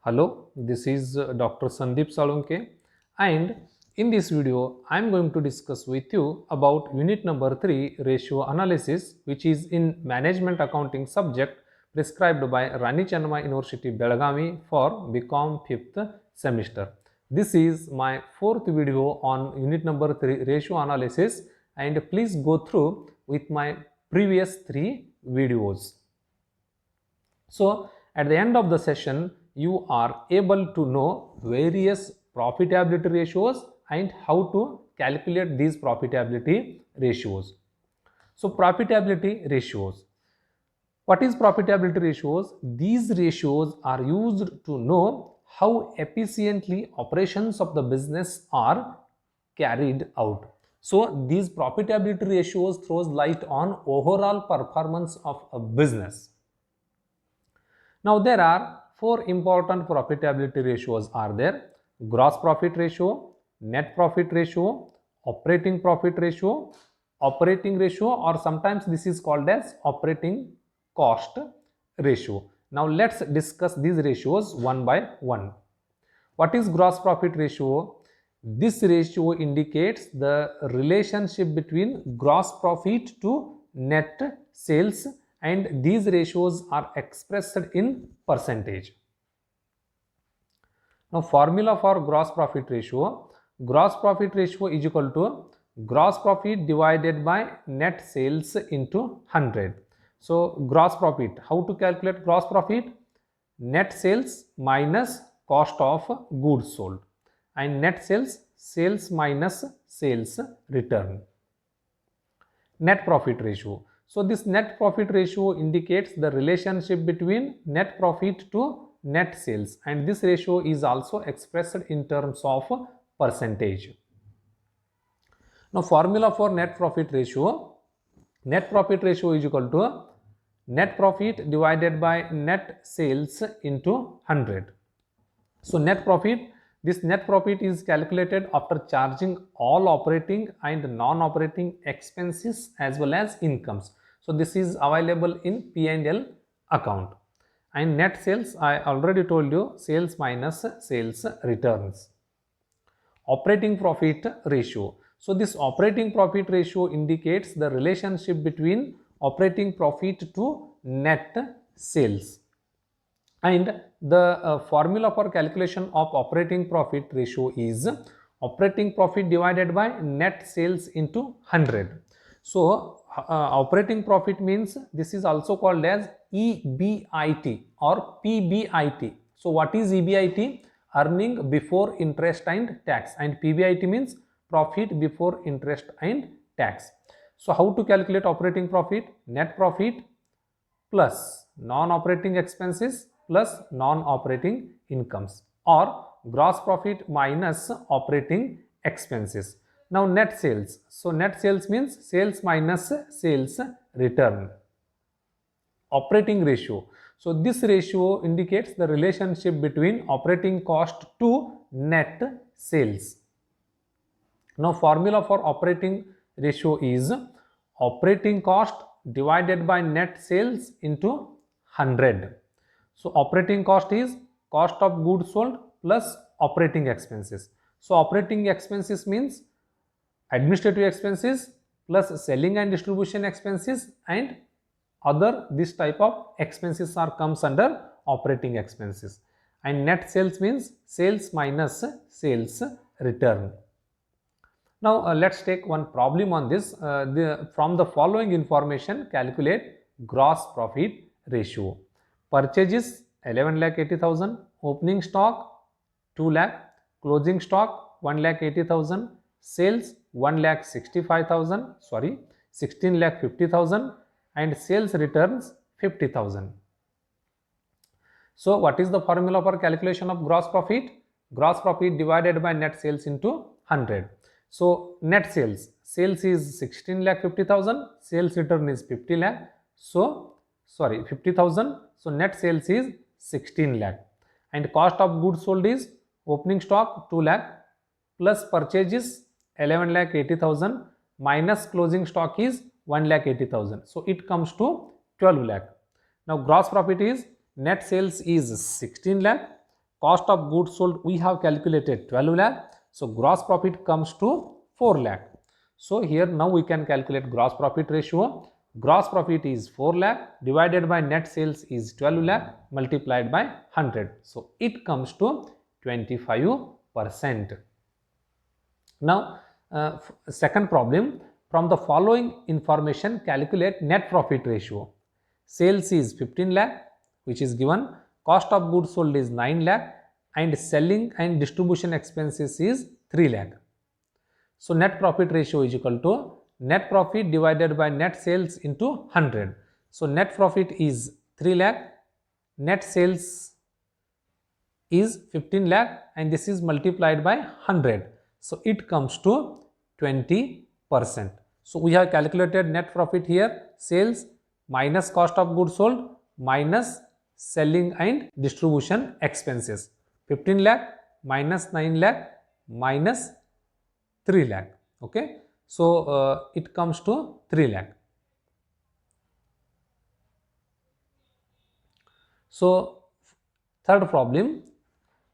Hello, this is Dr. Sandeep Salunke, and in this video I am going to discuss with you about unit number 3 ratio analysis, which is in management accounting subject prescribed by Rani Chennamma University Belgavi for BCom 5th semester. This is my 4th video on unit number 3 ratio analysis, and please go through with my previous 3 videos. So at the end of the session, you are able to know various profitability ratios and how to calculate these profitability ratios. So profitability ratios. What is profitability ratios? These ratios are used to know how efficiently operations of the business are carried out. So these profitability ratios throws light on overall performance of a business. Now there are 4 important profitability ratios are there: gross profit ratio, net profit ratio, operating profit ratio, operating ratio, or sometimes this is called as operating cost ratio. Now let's discuss these ratios one by one. What is gross profit ratio? This ratio indicates the relationship between gross profit to net sales, and these ratios are expressed in percentage. Now formula for gross profit ratio is equal to gross profit divided by net sales into 100. So gross profit, how to calculate gross profit? Net sales minus cost of goods sold, and net sales minus sales return. Net profit ratio. So this net profit ratio indicates the relationship between net profit to net sales, and this ratio is also expressed in terms of percentage. Now formula for net profit ratio is equal to net profit divided by net sales into 100. So net profit, this net profit is calculated after charging all operating and non-operating expenses as well as incomes. So this is available in P&L account. And net sales, I already told you, sales minus sales returns. Operating profit ratio. So this operating profit ratio indicates the relationship between operating profit to net sales. And the formula for calculation of operating profit ratio is operating profit divided by net sales into 100. So operating profit means this is also called as EBIT or PBIT. So what is EBIT? Earning before interest and tax, and PBIT means profit before interest and tax. So how to calculate operating profit? Net profit plus non-operating expenses plus non-operating incomes, or gross profit minus operating expenses. Now net sales. So net sales means sales minus sales return. Operating ratio. So this ratio indicates the relationship between operating cost to net sales. Now formula for operating ratio is operating cost divided by net sales into 100. So operating cost is cost of goods sold plus operating expenses. So operating expenses means administrative expenses plus selling and distribution expenses, and other this type of expenses are comes under operating expenses. And net sales means sales minus sales return. Now let's take one problem on this. From the following information, calculate gross profit ratio. Purchases 11,80,000, opening stock 2 lakh, closing stock 1,80,000, sales 1,65,000, 16,50,000, and sales returns 50,000. So what is the formula for calculation of gross profit? Gross profit divided by net sales into 100. So net sales is 16,50,000, sales return is 50 lakh. So 50,000. So net sales is 16 lakh, and cost of goods sold is opening stock 2 lakh plus purchases 11,80,000 minus closing stock is 1,80,000. So it comes to 12 lakh. Now gross profit is net sales is 16 lakh cost of goods sold we have calculated 12 lakh. So gross profit comes to 4 lakh. So here now we can calculate gross profit ratio. Gross profit is 4 lakh divided by net sales is 12 lakh multiplied by 100. So it comes to 25%. Now second problem, from the following information calculate net profit ratio. Sales is 15 lakh which is given, cost of goods sold is 9 lakh and selling and distribution expenses is 3 lakh. So net profit ratio is equal to net profit divided by net sales into 100. So net profit is 3 lakh, net sales is 15 lakh and this is multiplied by 100. So it comes to 20%. So we have calculated net profit here, sales minus cost of goods sold minus selling and distribution expenses. 15 lakh minus 9 lakh minus 3 lakh. Okay. So it comes to 3 lakh. So third problem,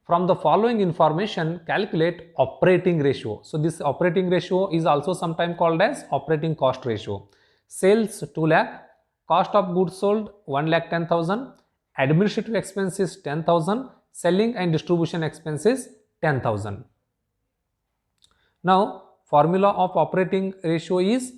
from the following information calculate operating ratio. So this operating ratio is also sometimes called as operating cost ratio. Sales 2 lakh, cost of goods sold 1,10,000, administrative expenses 10,000, selling and distribution expenses 10,000. Now formula of operating ratio is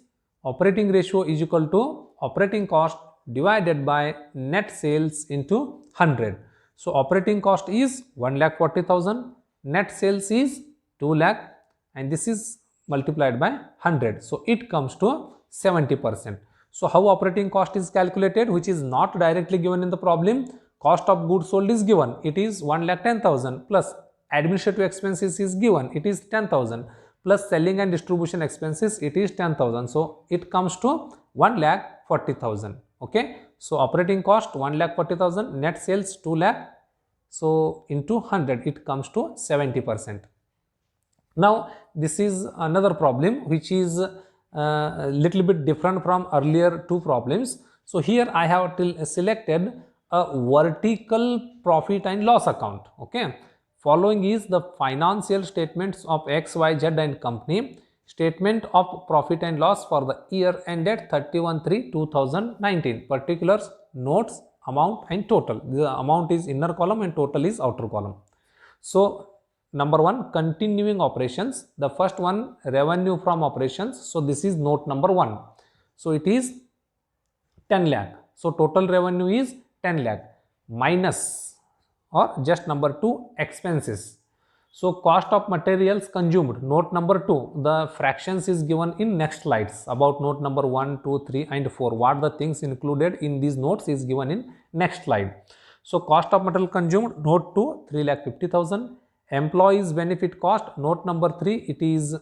equal to operating cost divided by net sales into 100. So operating cost is 1,40,000, net sales is 2 lakh and this is multiplied by 100. So it comes to 70%. So how operating cost is calculated, which is not directly given in the problem? Cost of goods sold is given, it is 1,10,000 plus administrative expenses is given, it is 10,000 plus selling and distribution expenses, it is 10,000. So it comes to 1,40,000. Okay. So operating cost 1,40,000, net sales 2 lakh. So into 100 it comes to 70%. Now this is another problem which is a little bit different from earlier two problems. So here I have selected a vertical profit and loss account. Okay. Following is the financial statements of XYZ and company, statement of profit and loss for the year ended 31/3/2019, particulars, notes, amount and total. The amount is inner column and total is outer column. So number one, continuing operations. The first one, revenue from operations. So this is note number 1. So it is 10 lakh. So total revenue is 10 lakh minus or just number 2, expenses. So cost of materials consumed, note number 2, the fractions is given in next slides about note number 1, 2, 3 and 4. What the things included in these notes is given in next slide. So cost of material consumed, note 2, 3,50,000. Employees benefit cost, note number 3, it is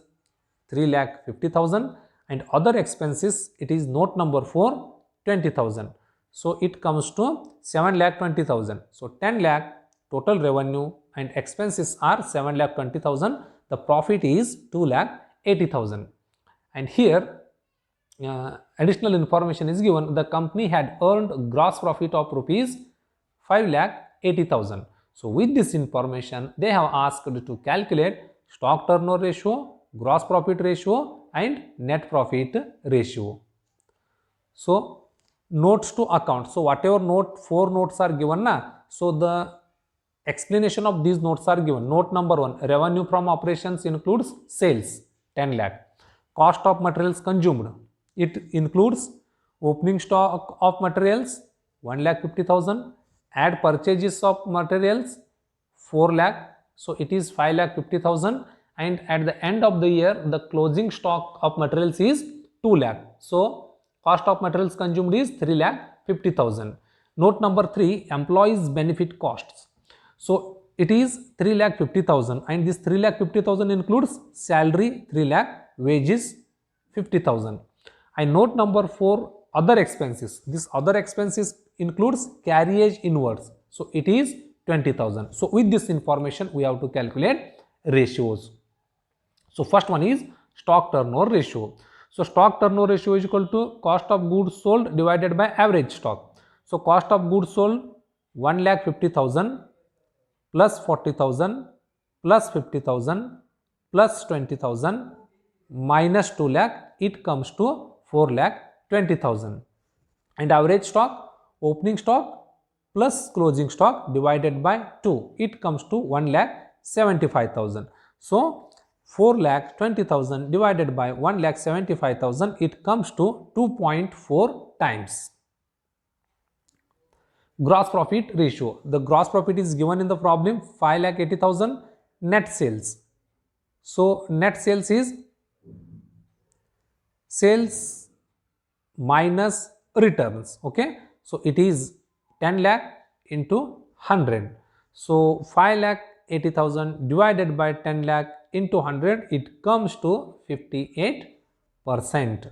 3,50,000 and other expenses, it is note number 4, 20,000. So it comes to 7,20,000. So 10 lakh total revenue and expenses are 7,20,000. The profit is 2,80,000. And here additional information is given. The company had earned gross profit of rupees 5,80,000. So with this information they have asked to calculate stock turnover ratio, gross profit ratio and net profit ratio. So notes to account. So whatever 4 notes are given na, so the explanation of these notes are given. Note number 1, revenue from operations includes sales 10 lakh, cost of materials consumed, it includes opening stock of materials 1,50,000, add purchases of materials 4 lakh, so it is 5,50,000 and at the end of the year the closing stock of materials is 2 lakh. So cost of materials consumed is 3,50,000. Note number 3, employees benefit costs. So it is 3,50,000 and this 3,50,000 includes salary 3 lakh, wages 50,000. And note number 4, other expenses. This other expenses includes carriage inwards. So it is 20,000. So with this information we have to calculate ratios. So first one is stock turnover ratio. So stock turnover ratio is equal to cost of goods sold divided by average stock. So cost of goods sold 1,50,000 plus 40,000 plus 50,000 plus 20,000 minus 2 lakh, it comes to 4,20,000. And average stock, opening stock plus closing stock divided by 2, it comes to 1,75,000. So 4,20,000 divided by 1,75,000, it comes to 2.4 times. Gross profit ratio. The gross profit is given in the problem 5,80,000 net sales. So net sales is sales minus returns. Okay, so it is 10 lakh into 100. So 5,80,000 divided by 10 lakh into 100, it comes to 58%.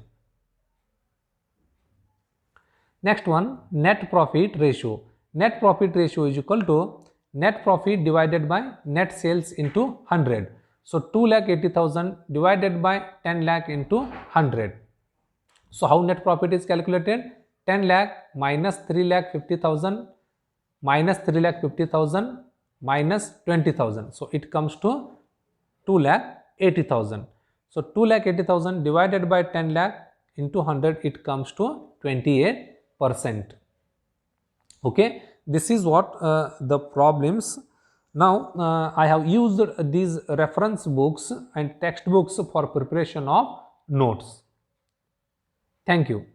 Next one, net profit ratio. Net profit ratio is equal to net profit divided by net sales into 100. So 2,80,000 divided by 10 lakh into 100. So how net profit is calculated? 10 lakh minus 3,50,000 minus 3,50,000 minus 20,000. So it comes to 2,80,000. So 2,80,000 divided by 10 lakh into 100, it comes to 28%. Okay, this is what the problems. Now I have used these reference books and textbooks for preparation of notes. Thank you.